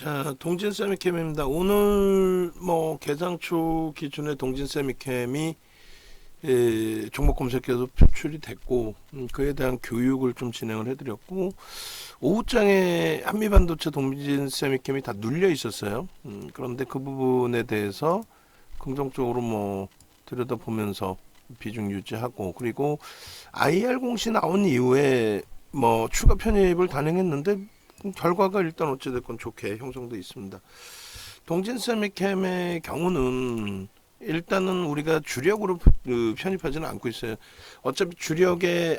자, 동진 세미캠입니다. 오늘 뭐 개장초 기준의 동진 세미캠이 종목 검색에서 표출이 됐고, 그에 대한 교육을 좀 진행을 해드렸고, 오후장에 한미반도체 동진 세미캠이 다 눌려 있었어요. 그런데 그 부분에 대해서 긍정적으로 뭐 들여다보면서 비중 유지하고, 그리고 IR 공시 나온 이후에 뭐 추가 편입을 단행했는데 결과가 일단 어찌됐건 좋게 형성돼 있습니다. 동진 세미캠의 경우는 일단은 우리가 주력으로 편입하지는 않고 있어요. 어차피 주력의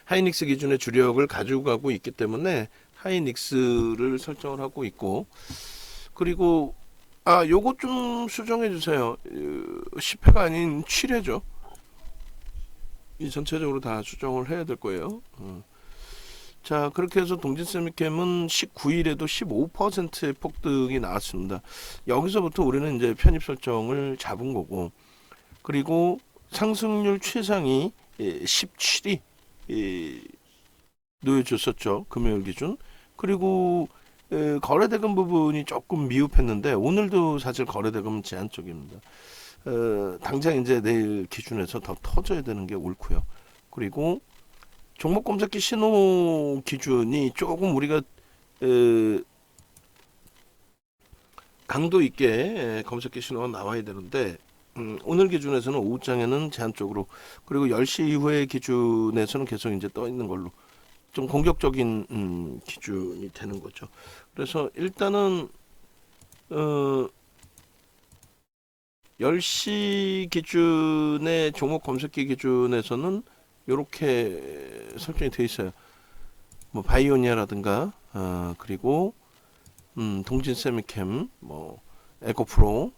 하이닉스 기준의 주력을 가지고 가고 있기 때문에 하이닉스를 설정을 하고 있고, 그리고 요거 좀 수정해 주세요. 10회가 아닌 7회죠. 이 전체적으로 다 수정을 해야 될 거예요. 자, 그렇게 해서 동진 세미캠은 19일에도 15%의 폭등이 나왔습니다. 여기서부터 우리는 이제 편입 설정을 잡은 거고, 그리고 상승률 최상이 17이 놓여졌었죠. 금요일 기준. 그리고 거래대금 부분이 조금 미흡했는데 오늘도 사실 거래대금은 제한 쪽입니다. 당장 이제 내일 기준에서 더 터져야 되는 게 옳고요. 그리고 종목 검색기 신호 기준이 조금 우리가 강도 있게 검색기 신호가 나와야 되는데, 오늘 기준에서는 오후장에는 제한적으로, 그리고 10시 이후의 기준에서는 계속 이제 떠 있는 걸로 좀 공격적인 기준이 되는 거죠. 그래서 일단은 10시 기준의 종목 검색기 기준에서는 이렇게 설정이 되어 있어요. 뭐 바이오니아라든가 그리고 동진 세미캠, 뭐 에코프로,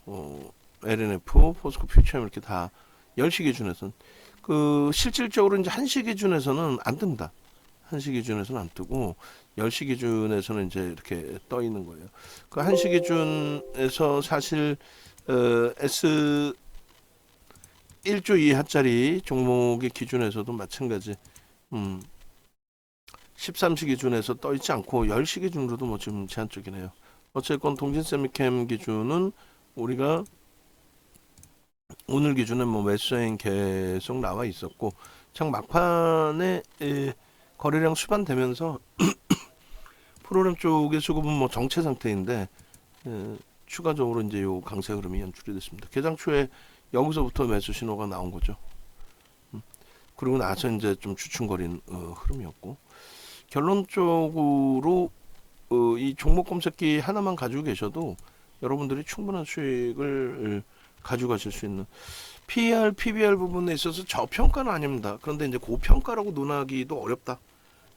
LNF, 포스코 퓨처엠 이렇게 다 10시 기준에서는, 그 실질적으로 이제 1시 기준에서는 안 뜬다. 1시 기준에서는 안 뜨고 10시 기준에서는 이제 이렇게 떠 있는 거예요. 그 1시 기준에서 사실 S 1조 이하짜리 종목의 기준에서도 마찬가지 13시 기준에서 떠 있지 않고 10시 기준으로도 뭐 지금 제한적이네요. 어쨌건 동진 세미캠 기준은 우리가 오늘 기준에 뭐 매수행 계속 나와 있었고, 참 막판에 거래량 수반되면서 프로그램 쪽의 수급은 뭐 정체 상태인데 추가적으로 이제 요 강세 흐름이 연출이 됐습니다. 개장 초에 여기서부터 매수 신호가 나온 거죠. 그리고 나서 이제 좀 주춤거린 흐름이었고, 결론적으로 이 종목 검색기 하나만 가지고 계셔도 여러분들이 충분한 수익을 가져가실 수 있는, PER, PBR 부분에 있어서 저평가는 아닙니다. 그런데 이제 고평가라고 논하기도 어렵다.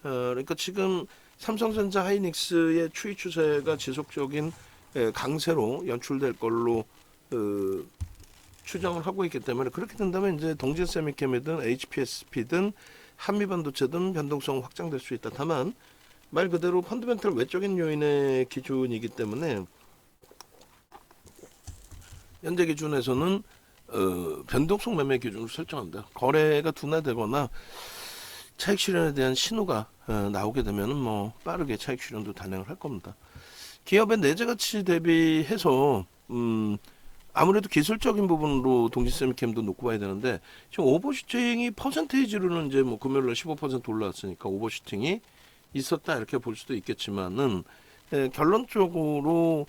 그러니까 지금 삼성전자 하이닉스의 추이 추세가 지속적인 강세로 연출될 걸로 추정을 하고 있기 때문에, 그렇게 된다면 이제 동진 세미캠이든 HPSP든 한미반도체든 변동성 확장될 수 있다. 다만 말 그대로 펀더멘털 외적인 요인의 기준이기 때문에 현재 기준에서는 변동성 매매 기준을 설정한다. 거래가 둔화되거나 차익 실현에 대한 신호가 나오게 되면은 뭐 빠르게 차익 실현도 단행을 할 겁니다. 기업의 내재 가치 대비해서 아무래도 기술적인 부분으로 동진 세미캠도 놓고 봐야 되는데, 지금 오버슈팅이 퍼센테이지로는 이제 뭐 금요일날 15% 올라왔으니까 오버슈팅이 있었다 이렇게 볼 수도 있겠지만은, 결론적으로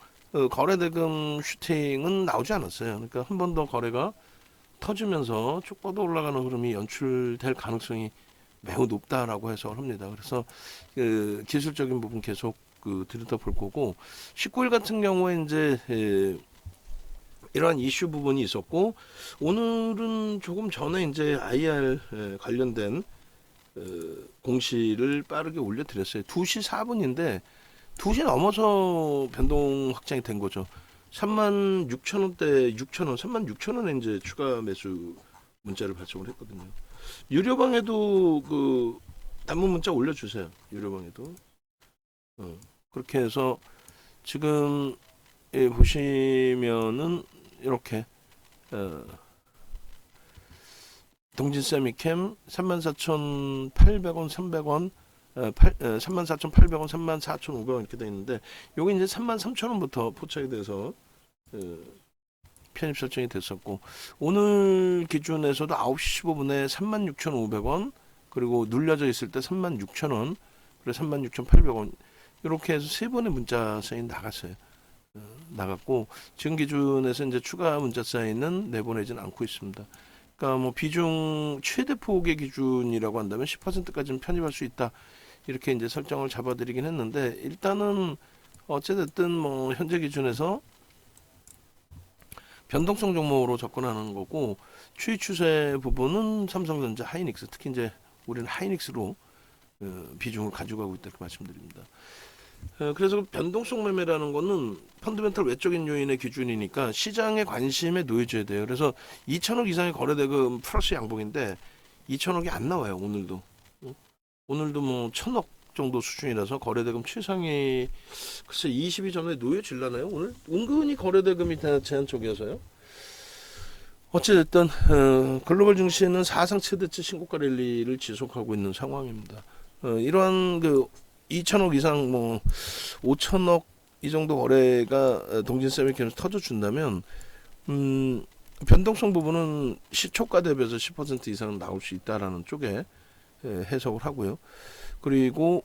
거래대금 슈팅은 나오지 않았어요. 그러니까 한 번 더 거래가 터지면서 쭉 뻗어 올라가는 흐름이 연출될 가능성이 매우 높다라고 해석을 합니다. 그래서 기술적인 부분 계속 들여다볼 거고, 19일 같은 경우에 이제 이러한 이슈 부분이 있었고, 오늘은 조금 전에 이제 IR 관련된 공시를 빠르게 올려드렸어요. 2시 4분인데 2시 넘어서 변동 확장이 된 거죠. 36,000원대 6,000원, 36,000원에 이제 추가 매수 문자를 발송을 했거든요. 유료방에도 그 단문 문자 올려주세요. 유료방에도. 그렇게 해서 지금 보시면은 이렇게 동진 세미캠 34,800원, 300원, 34,800원, 34,500원 이렇게 돼 있는데 요게 이제 33,000원부터 포착이 돼서 편입 설정이 됐었고 오늘 기준에서도 9시 15분에 36,500원 그리고 눌려져 있을 때 36,000원 그리고 36,800원 이렇게 해서 세 번의 문자 사인 나갔어요. 나갔고 지금 기준에서 이제 추가 문자 사인은 내보내지는 않고 있습니다. 그러니까 뭐 비중 최대 폭의 기준이라고 한다면 10%까지는 편입할 수 있다. 이렇게 이제 설정을 잡아드리긴 했는데 일단은 어찌됐든 뭐 현재 기준에서 변동성 종목으로 접근하는 거고 추이 추세 부분은 삼성전자, 하이닉스 특히 이제 우리는 하이닉스로 비중을 가져가고 있다 이렇게 말씀드립니다. 그래서 변동성 매매라는 거는 펀드멘털 외적인 요인의 기준이니까 시장의 관심에 놓여져야 돼요. 그래서 2천억 이상의 거래대금 플러스 양봉인데 2천억이 안 나와요. 오늘도 뭐 1,000억 정도 수준이라서 거래대금 최상위 글쎄 20위 전에 놓여질라나요? 오늘 은근히 거래대금이 다 제한 쪽이어서요. 어찌됐든 글로벌 증시는 사상 최대치 신고가 랠리를 지속하고 있는 상황입니다. 이러한 그 2천억 이상 뭐 5천억 이 정도 거래가 동진세미 기준에서 터져준다면 변동성 부분은 시초가 대비해서 10% 이상 나올 수 있다라는 쪽에 해석을 하고요. 그리고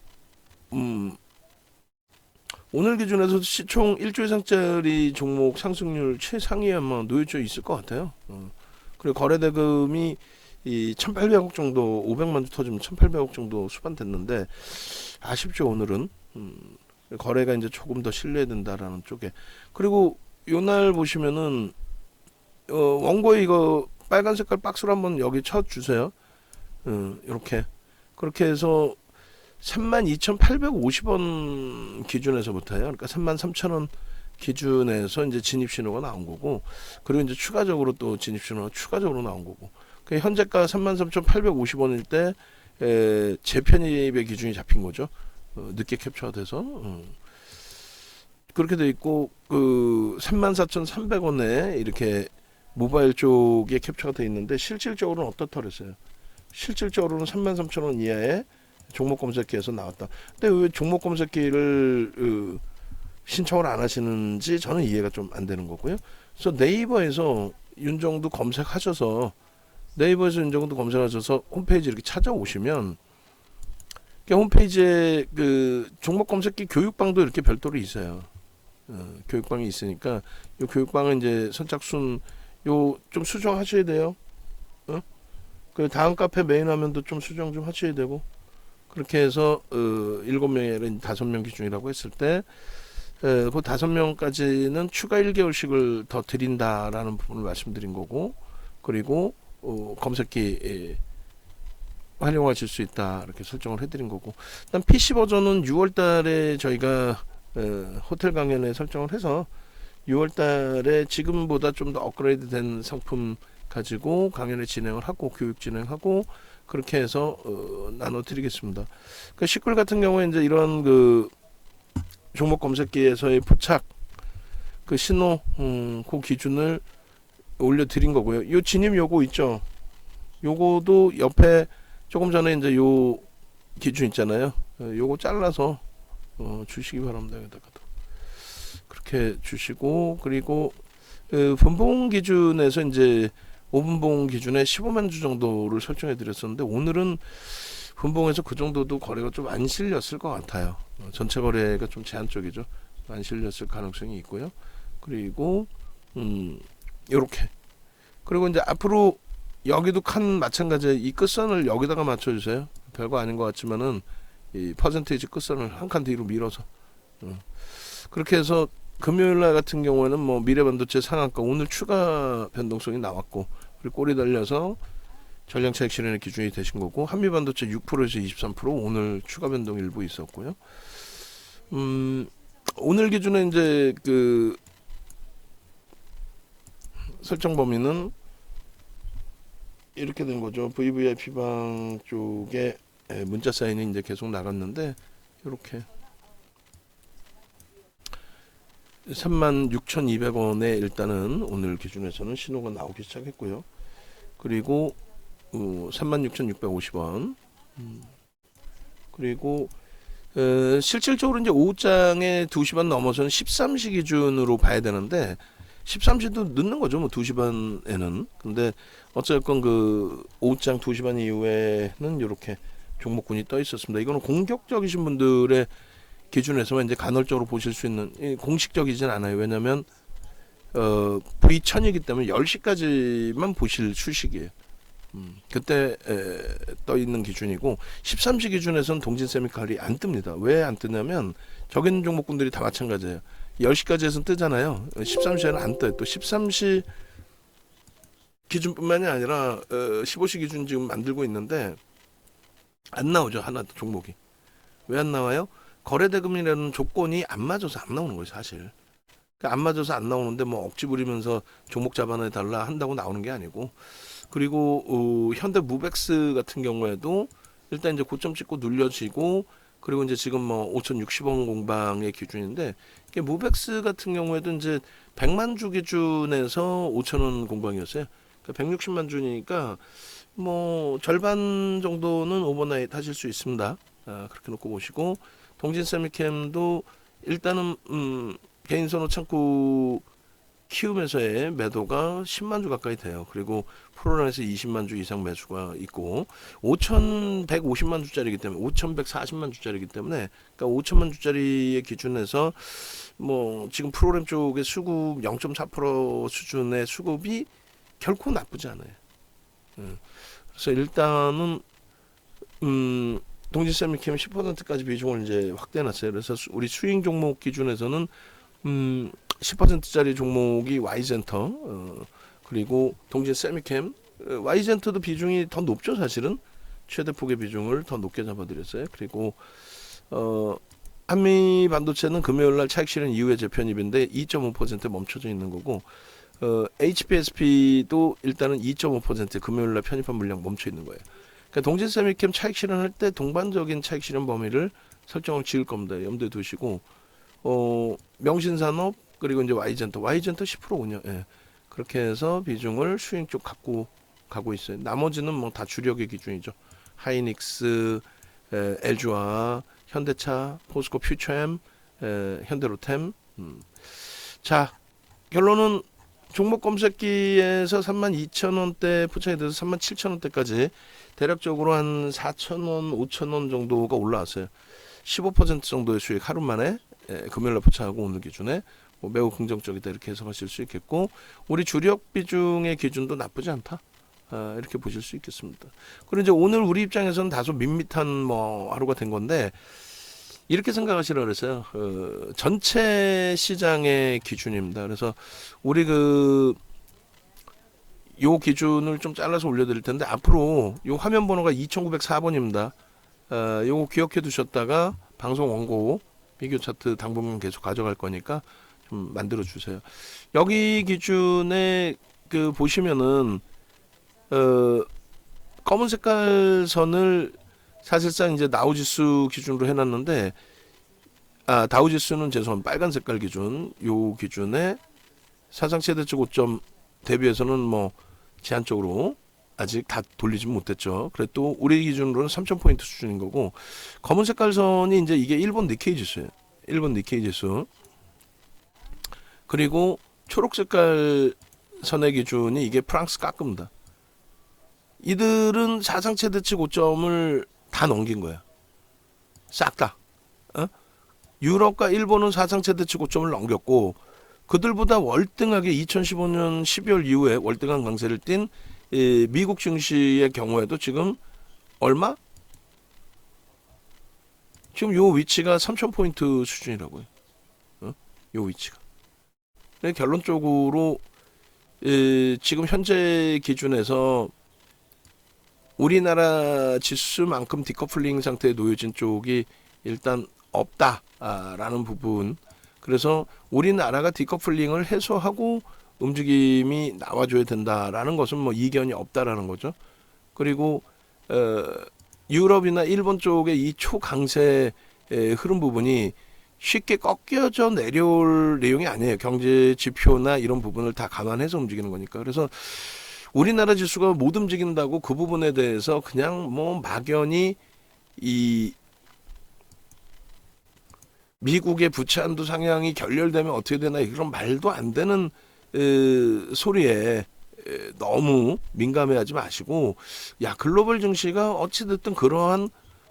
오늘 기준에서 시총 1조 이상짜리 종목 상승률 최상위에 아마 놓여져 있을 것 같아요. 그리고 거래대금이 이 1,800억 정도 500만 주 터지면 1,800억 정도 수반됐는데 아쉽죠 오늘은 거래가 이제 조금 더 신뢰된다라는 쪽에 그리고 요날 보시면은 원고에 이거 빨간 색깔 박스로 한번 여기 쳐 주세요. 이렇게 그렇게 해서 32,850원 기준에서부터요. 그러니까 33,000원 기준에서 이제 진입 신호가 나온 거고 그리고 이제 추가적으로 또 진입 신호가 추가적으로 나온 거고 현재가 33,850원일 때 재편입의 기준이 잡힌 거죠. 늦게 캡처가 돼서 그렇게 돼 있고 그 34,300원에 이렇게 모바일 쪽에 캡처가 돼 있는데 실질적으로는 어떻다 그랬어요? 실질적으로는 33,000원 이하의 종목 검색기에서 나왔다. 근데 왜 종목 검색기를 신청을 안 하시는지 저는 이해가 좀 안 되는 거고요. 그래서 네이버에서 윤정도 검색하셔서 홈페이지 이렇게 찾아오시면 홈페이지에 그 종목 검색기 교육방도 이렇게 별도로 있어요. 교육방이 있으니까 이 교육방은 이제 선착순 요 좀 수정하셔야 돼요. 그 다음 카페 메인 화면도 좀 수정 좀 하셔야 되고 그렇게 해서 7명이 아니라 5명 기준이라고 했을 때 그 5명까지는 추가 1개월씩을 더 드린다라는 부분을 말씀드린 거고 그리고 검색기 활용하실 수 있다 이렇게 설정을 해드린 거고 일단 PC 버전은 6월달에 저희가 호텔 강연에 설정을 해서 6월달에 지금보다 좀 더 업그레이드된 상품 가지고 강연을 진행을 하고 교육 진행하고 그렇게 해서 나눠드리겠습니다. 그 시쿨 같은 경우에 이제 이런 그 종목 검색기에서의 포착 그 신호 그 기준을 올려드린 거고요. 요 진입 요거 있죠. 요거도 옆에 조금 전에 이제 요 기준 있잖아요. 요거 잘라서 주시기 바랍니다. 여기다가도 그렇게 주시고 그리고 분봉 기준에서 이제 5분봉 기준에 15만 주 정도를 설정해 드렸었는데 오늘은 분봉에서 그 정도도 거래가 좀 안 실렸을 것 같아요. 전체 거래가 좀 제한적이죠. 안 실렸을 가능성이 있고요. 그리고 요렇게 그리고 이제 앞으로 여기도 칸 마찬가지에 이 끝선을 여기다가 맞춰주세요. 별거 아닌 것 같지만은 이 퍼센테이지 끝선을 한 칸 뒤로 밀어서 그렇게 해서 금요일날 같은 경우에는 뭐 미래반도체 상한가 오늘 추가 변동성이 나왔고 그리고 꼬리 달려서 전량차익 실현의 기준이 되신 거고 한미반도체 6%에서 23% 오늘 추가 변동 일부 있었고요. 오늘 기준에 이제 그 설정 범위는 이렇게 된 거죠. VVIP방 쪽에 문자 사인이 이제 계속 나갔는데 이렇게 36,200원에 일단은 오늘 기준에서는 신호가 나오기 시작했고요. 그리고 36,650원 그리고 실질적으로 이제 오후장에 2시 반 넘어서는 13시 기준으로 봐야 되는데 13시도 늦는 거죠. 뭐 2시 반에는. 근데 어쨌건 그 오후장 2시 반 이후에는 이렇게 종목군이 떠 있었습니다. 이거는 공격적이신 분들의 기준에서만 이제 간헐적으로 보실 수 있는, 공식적이진 않아요. 왜냐면 V1000이기 때문에 10시까지만 보실 수식이에요. 그때 떠 있는 기준이고 13시 기준에서는 동진세미칼이 안 뜹니다. 왜 안 뜨냐면 저기 있는 종목군들이 다 마찬가지예요. 10시까지에서는 뜨잖아요. 13시에는 안 떠요. 또 13시 기준뿐만이 아니라 15시 기준 지금 만들고 있는데 안 나오죠. 하나도 종목이. 왜 안 나와요? 거래대금이라는 조건이 안 맞아서 안 나오는 거예요, 사실. 그러니까 안 맞아서 안 나오는데 뭐 억지 부리면서 종목 잡아내 달라 한다고 나오는 게 아니고, 그리고 현대 무벡스 같은 경우에도 일단 이제 고점 찍고 눌려지고, 그리고 이제 지금 뭐 5,060원 공방의 기준인데, 이게 무벡스 같은 경우에도 이제 100만 주 기준에서 5,000원 공방이었어요. 그러니까 160만 주니까 뭐 절반 정도는 오버나잇 하실 수 있습니다. 그렇게 놓고 보시고, 동진세미캠도 일단은 개인 선호 창구 키움에서의 매도가 10만 주 가까이 돼요. 그리고 프로란에서 20만 주 이상 매수가 있고 5,150만 주짜리이기 때문에 5,140만 주짜리이기 때문에, 그러니까 5천만 주짜리의 기준에서 뭐 지금 프로그램 쪽의 수급 0.4% 수준의 수급이 결코 나쁘지 않아요. 그래서 일단은 동진세미캠 10%까지 비중을 이제 확대해놨어요. 그래서 우리 스윙 종목 기준에서는 10%짜리 종목이 Y센터, 그리고 동진세미캠, Y센터도 비중이 더 높죠. 사실은 최대 폭의 비중을 더 높게 잡아드렸어요. 그리고 한미 반도체는 금요일날 차익 실현 이후에 재편입인데 2.5% 멈춰져 있는 거고, HPSP도 일단은 2.5% 금요일날 편입한 물량 멈춰 있는 거예요. 그러니까 동진세미캠 차익 실현할 때 동반적인 차익 실현 범위를 설정을 지을 겁니다. 염두에 두시고, 명신산업 그리고 이제 Y젠터 10%군요. 예. 그렇게 해서 비중을 수익 쪽 갖고 가고 있어요. 나머지는 뭐 다 주력의 기준이죠. 하이닉스, LG화, 현대차, 포스코 퓨처엠, 현대로템. 자, 결론은 종목 검색기에서 32,000원대 포착이 돼서 37,000원대까지 대략적으로 한 4,000원, 5,000원 정도가 올라왔어요. 15% 정도의 수익 하루 만에, 금요일날 포착하고 오늘 기준에 뭐 매우 긍정적이다 이렇게 해석하실 수 있겠고, 우리 주력 비중의 기준도 나쁘지 않다, 이렇게 보실 수 있겠습니다. 그리고 이제 오늘 우리 입장에서는 다소 밋밋한 뭐 하루가 된 건데, 이렇게 생각하시라 그랬어요. 전체 시장의 기준입니다. 그래서 우리 요 기준을 좀 잘라서 올려드릴 텐데, 앞으로 요 화면 번호가 2904번입니다. 요거 기억해 두셨다가 방송 원고 비교 차트 당분간 계속 가져갈 거니까 좀 만들어 주세요. 여기 기준에 보시면은 검은 색깔 선을 사실상 이제 다우지수 기준으로 해놨는데, 다우지수는 죄송합니다. 빨간 색깔 기준, 요 기준에 사상 최대치 고점 대비해서는 뭐 제한적으로 아직 다 돌리지 못했죠. 그래도 우리 기준으로는 3,000포인트 수준인 거고, 검은 색깔 선이 이제 이게 일본 니케이 지수예요. 일본 니케이 지수. 그리고 초록 색깔 선의 기준이 이게 프랑스 까끔입니다. 이들은 사상 최대치 고점을 다 넘긴 거야. 싹 다. 유럽과 일본은 사상 최대치 고점을 넘겼고, 그들보다 월등하게 2015년 12월 이후에 월등한 강세를 띈 미국 증시의 경우에도 지금 얼마? 지금 요 위치가 3,000포인트 수준이라고요. 요 위치가. 결론적으로 지금 현재 기준에서 우리나라 지수만큼 디커플링 상태에 놓여진 쪽이 일단 없다라는 부분. 그래서 우리나라가 디커플링을 해소하고 움직임이 나와줘야 된다라는 것은 뭐 이견이 없다라는 거죠. 그리고 유럽이나 일본 쪽의 이 초강세 흐름 부분이 쉽게 꺾여져 내려올 내용이 아니에요. 경제 지표나 이런 부분을 다 감안해서 움직이는 거니까. 그래서 우리나라 지수가 못 움직인다고 그 부분에 대해서 그냥 뭐 막연히 이 미국의 부채 한도 상향이 결렬되면 어떻게 되나 이런 말도 안 되는 소리에 너무 민감해하지 마시고, 야, 글로벌 증시가 어찌됐든 그러한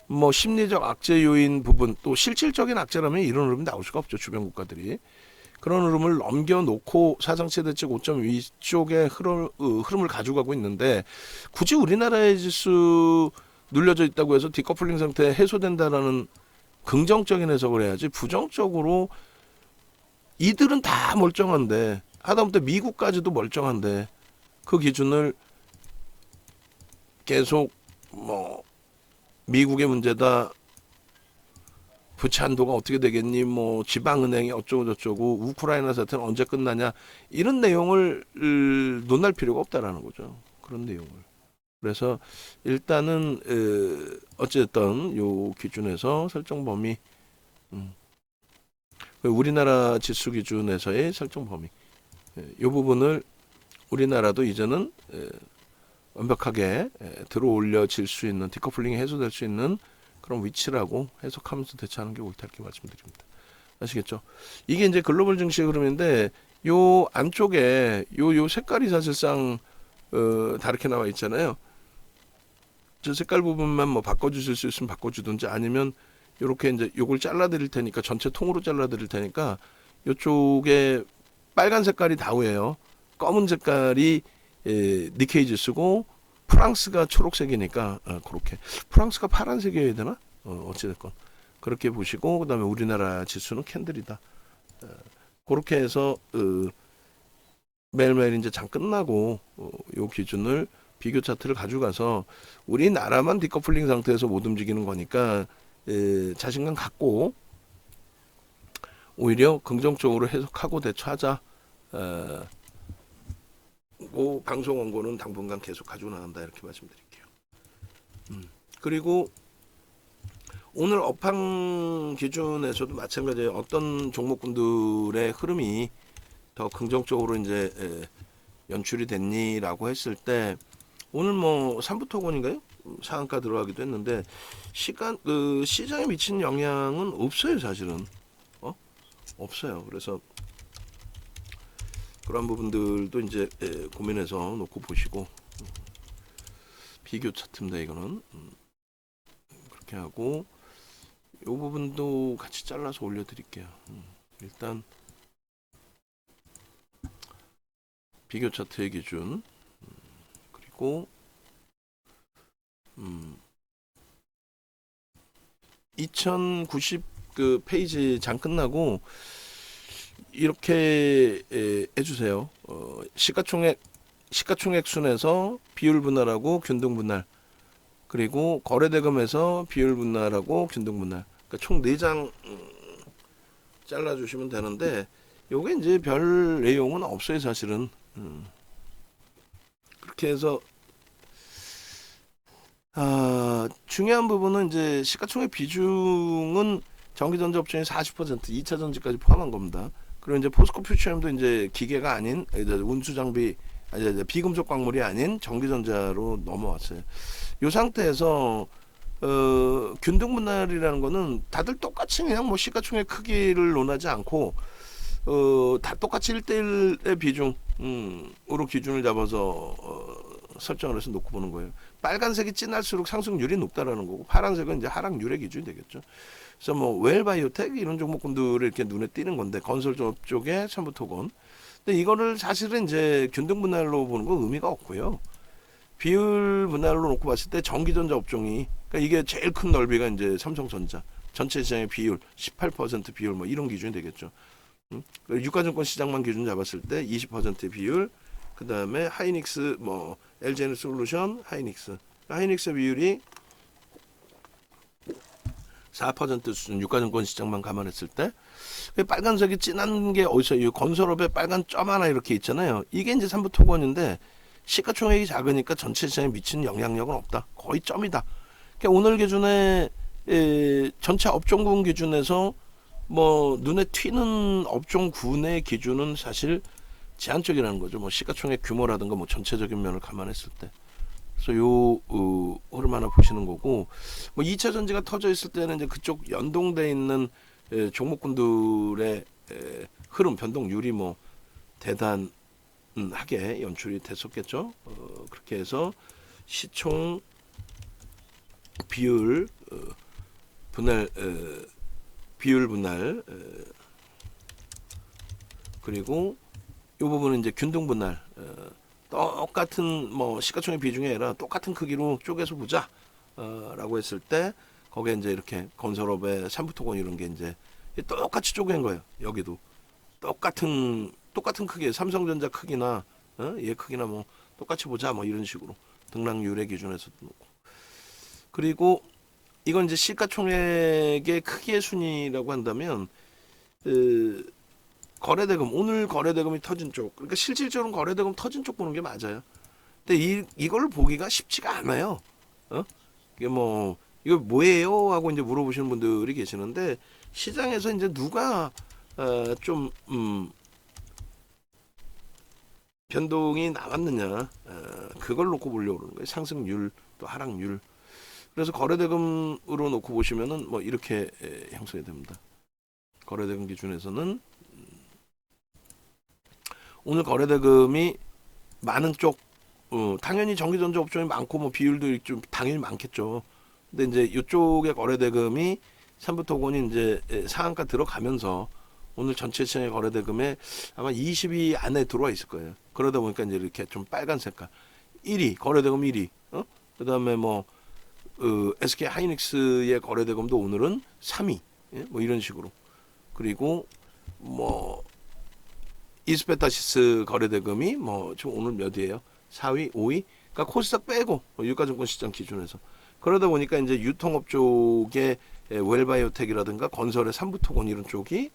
뭐 심리적 악재 요인 부분, 또 실질적인 악재라면 이런 흐름이 나올 수가 없죠. 주변 국가들이 그런 흐름을 넘겨놓고 사상 최대치 고점 위쪽의 흐름을 가져가고 있는데, 굳이 우리나라의 지수 눌려져 있다고 해서 디커플링 상태 해소된다라는 긍정적인 해석을 해야지, 부정적으로 이들은 다 멀쩡한데, 하다못해 미국까지도 멀쩡한데 그 기준을 계속 뭐 미국의 문제다, 부채 한도가 어떻게 되겠니, 뭐 지방은행이 어쩌고 저쩌고, 우크라이나 사태는 언제 끝나냐, 이런 내용을 논할 필요가 없다라는 거죠. 그런 내용을. 그래서 일단은 어쨌든 요 기준에서 설정 범위, 우리나라 지수 기준에서의 설정 범위, 이 부분을 우리나라도 이제는 완벽하게 들어올려질 수 있는, 디커플링이 해소될 수 있는 그런 위치라고 해석하면서 대처하는 게 옳다, 이렇게 말씀드립니다. 아시겠죠? 이게 이제 글로벌 증시의 흐름인데, 요 안쪽에 요 색깔이 사실상 다르게 나와 있잖아요. 저 색깔 부분만 뭐 바꿔주실 수 있으면 바꿔주든지, 아니면 요렇게 이제 요걸 잘라드릴 테니까, 전체 통으로 잘라드릴 테니까, 요쪽에 빨간 색깔이 다우예요. 검은 색깔이 니케이 지수고, 프랑스가 초록색이니까 그렇게, 프랑스가 파란색이어야 되나? 어찌됐건 그렇게 보시고, 그 다음에 우리나라 지수는 캔들이다. 그렇게 해서 매일매일 이제 장 끝나고 요 기준을, 비교 차트를 가져가서 우리나라만 디커플링 상태에서 못 움직이는 거니까 자신감 갖고 오히려 긍정적으로 해석하고 대처하자. 그 방송 원고는 당분간 계속 가지고 나간다, 이렇게 말씀드릴게요. 그리고 오늘 업황 기준에서도 마찬가지예요. 어떤 종목군들의 흐름이 더 긍정적으로 이제 연출이 됐니라고 했을 때, 오늘 뭐 삼부토건인가요? 상한가 들어가기도 했는데, 시장에 미친 영향은 없어요, 사실은. 없어요. 그래서 그런 부분들도 이제 고민해서 놓고 보시고, 비교 차트입니다, 이거는. 그렇게 하고, 이 부분도 같이 잘라서 올려드릴게요. 일단 비교 차트의 기준, 그리고 2090 그 페이지 장 끝나고 이렇게 해주세요. 시가총액 순에서 비율 분할하고 균등 분할, 그리고 거래대금에서 비율 분할하고 균등 분할, 그러니까 총 4장 잘라주시면 되는데, 요게 이제 별 내용은 없어요, 사실은. 그렇게 해서 중요한 부분은 이제 시가총액 비중은 전기전자 업종이 40%, 2차 전지까지 포함한 겁니다. 그리고 이제 포스코 퓨처엠도 이제 기계가 아닌, 운수 장비, 비금속 광물이 아닌 전기전자로 넘어왔어요. 이 상태에서 균등 분할이라는 거는 다들 똑같이 그냥 뭐 시가총액 크기를 논하지 않고 다 똑같이 1대1의 비중으로 기준을 잡아서 설정을 해서 놓고 보는 거예요. 빨간색이 진할수록 상승률이 높다라는 거고, 파란색은 이제 하락률의 기준이 되겠죠. 그래서 뭐 웰바이오텍 이런 종목군들을 이렇게 눈에 띄는 건데, 건설업 쪽에 삼부토건. 근데 이거를 사실은 이제 균등 분할로 보는 건 의미가 없고요. 비율 분할로 놓고 봤을 때 전기전자 업종이, 그러니까 이게 제일 큰 넓이가 이제 삼성전자, 전체 시장의 비율 18% 비율 뭐 이런 기준이 되겠죠. 유가증권 시장만 기준 잡았을 때 20% 비율, 그 다음에 하이닉스, 뭐 LG에너솔루션, 하이닉스 비율이 4% 수준, 유가증권 시장만 감안했을 때. 빨간색이 진한 게 어디서, 이 건설업에 빨간 점 하나 이렇게 있잖아요. 이게 이제 삼부토건인데, 시가총액이 작으니까 전체 시장에 미치는 영향력은 없다. 거의 점이다. 그러니까 오늘 기준에 전체 업종군 기준에서 뭐 눈에 튀는 업종군의 기준은 사실 제한적이라는 거죠. 뭐 시가총액 규모라든가 뭐 전체적인 면을 감안했을 때. 그래서 요 흐름 하나 보시는 거고, 뭐 2차 전지가 터져 있을 때는 이제 그쪽 연동돼 있는 종목군들의 흐름 변동률이 뭐 대단하게 연출이 됐었겠죠. 그렇게 해서 시총 비율 분할 비율 분할 그리고 이 부분은 이제 균등 분할 똑같은 뭐 시가총액 비중이 아니라 똑같은 크기로 쪼개서 보자 라고 했을 때 거기에 이제 이렇게 건설업의 삼부토건 이런 게 이제 똑같이 쪼갠 거예요. 여기도 똑같은 크기의 삼성전자 크기나 얘 크기나 뭐 똑같이 보자 뭐 이런 식으로 등락률의 기준에서도 놓고 그리고 이건 이제 시가총액의 크기의 순위라고 한다면 거래대금 오늘 거래대금이 터진 쪽 그러니까 실질적으로 거래대금 터진 쪽 보는 게 맞아요. 근데 이걸 보기가 쉽지가 않아요. 이게 뭐 이거 뭐예요 하고 이제 물어보시는 분들이 계시는데 시장에서 이제 누가 좀 변동이 나왔느냐 그걸 놓고 보려고 그러는 거예요. 상승률 또 하락률. 그래서 거래대금으로 놓고 보시면은 뭐 이렇게 형성이 됩니다. 거래대금 기준에서는 오늘 거래대금이 많은 쪽 당연히 전기전자 업종이 많고 뭐 비율도 좀 당연히 많겠죠. 근데 이제 이쪽의 거래대금이 삼부토건이 이제 상한가 들어가면서 오늘 전체 시장의 거래대금에 아마 20위 안에 들어와 있을 거예요. 그러다 보니까 이제 이렇게 좀 빨간 색깔 1위 거래대금 1위 그다음에 뭐 SK 하이닉스의 거래대금도 오늘은 3위 뭐 이런 식으로 그리고 뭐 이스페타시스 거래대금이 뭐 지금 오늘 몇이에요? 4위, 5위? 그러니까 코스닥 빼고 유가증권 시장 기준에서 그러다 보니까 이제 유통업 쪽의 웰바이오텍이라든가 건설의 삼부토건 이런 쪽이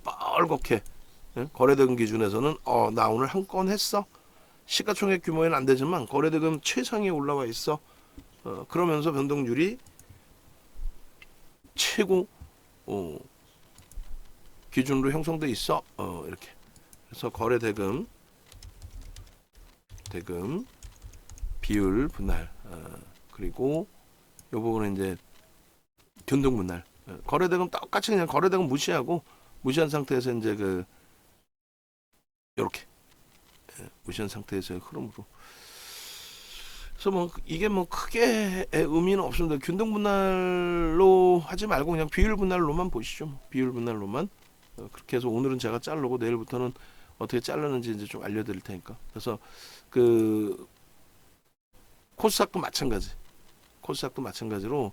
뻘겋게 거래대금 기준에서는 나 오늘 한 건 했어. 시가총액 규모에는 안 되지만 거래대금 최상위에 올라와 있어. 그러면서 변동률이 최고 기준으로 형성돼 있어. 이렇게. 그래서 거래대금 비율 분할 그리고 이 부분은 이제 균등 분할 거래대금 똑같이 그냥 거래대금 무시한 상태에서 이제 이렇게 무시한 상태에서의 흐름으로 그래서 뭐 이게 뭐 크게 의미는 없습니다. 균등 분할로 하지 말고 그냥 비율 분할로만 보시죠. 비율 분할로만 그렇게 해서 오늘은 제가 자르고 내일부터는 어떻게 자르는지 이제 좀 알려드릴 테니까. 그래서 코스닥도 마찬가지로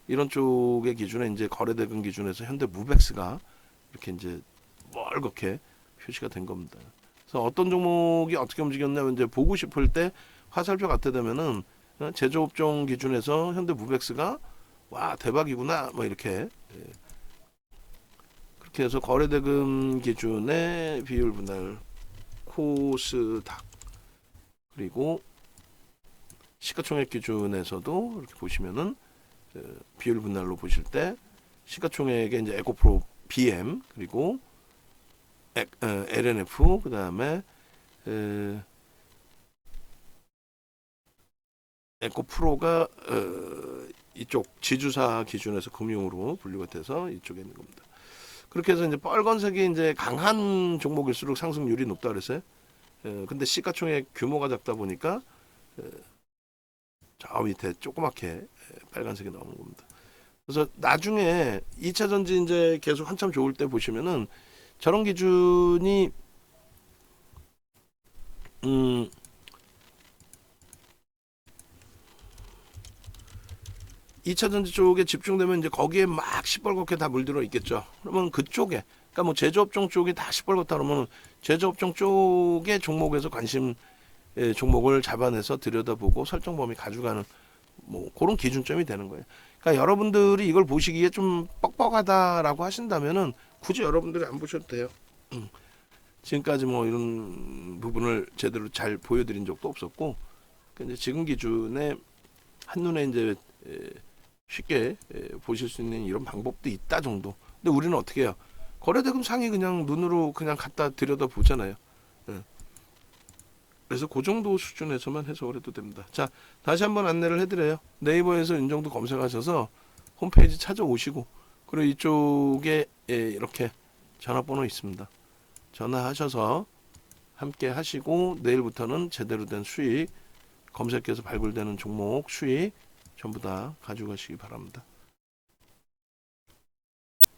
이런 쪽의 기준에 이제 거래대금 기준에서 현대무백스가 이렇게 이제 멀겋게 표시가 된 겁니다. 그래서 어떤 종목이 어떻게 움직였냐면 이제 보고 싶을 때 화살표 갖다 대면은 제조업종 기준에서 현대무백스가 와 대박이구나 뭐 이렇게 그렇게 해서 거래대금 기준의 비율 분할 코스닥 그리고 시가총액 기준에서도 이렇게 보시면은 비율 분할로 보실 때 시가총액의 이제 에코프로 BM 그리고 LNF 그다음에 에코프로가 이쪽 지주사 기준에서 금융으로 분류가 돼서 이쪽에 있는 겁니다. 그렇게 해서 이제 빨간색이 이제 강한 종목일수록 상승률이 높다 그랬어요. 근데 시가총액 규모가 작다 보니까 저 밑에 조그맣게 빨간색이 나오는 겁니다. 그래서 나중에 2차 전지 이제 계속 한참 좋을 때 보시면은 저런 기준이 2차 전지 쪽에 집중되면 이제 거기에 막 시뻘겋게 다 물들어 있겠죠. 그러면 그쪽에 그러니까 뭐 제조업종 쪽이 다 시뻘겋다 그러면 제조업종 쪽의 종목에서 관심 종목을 잡아내서 들여다보고 설정 범위 가져가는 뭐 그런 기준점이 되는 거예요. 그러니까 여러분들이 이걸 보시기에 좀 뻑뻑하다라고 하신다면은 굳이 여러분들이 안 보셔도 돼요. 지금까지 뭐 이런 부분을 제대로 잘 보여드린 적도 없었고, 근데 지금 기준에 한눈에 이제 쉽게 보실 수 있는 이런 방법도 있다 정도. 근데 우리는 어떻게 해요? 거래대금 상위 그냥 눈으로 그냥 갖다 들여다 보잖아요. 그래서 그 정도 수준에서만 해석을 해도 됩니다. 자, 다시 한번 안내를 해드려요. 네이버에서 윤정도 검색하셔서 홈페이지 찾아오시고 그리고 이쪽에 이렇게 전화번호 있습니다. 전화하셔서 함께 하시고 내일부터는 제대로 된 수익, 검색해서 발굴되는 종목 수익 전부 다 가져가시기 바랍니다.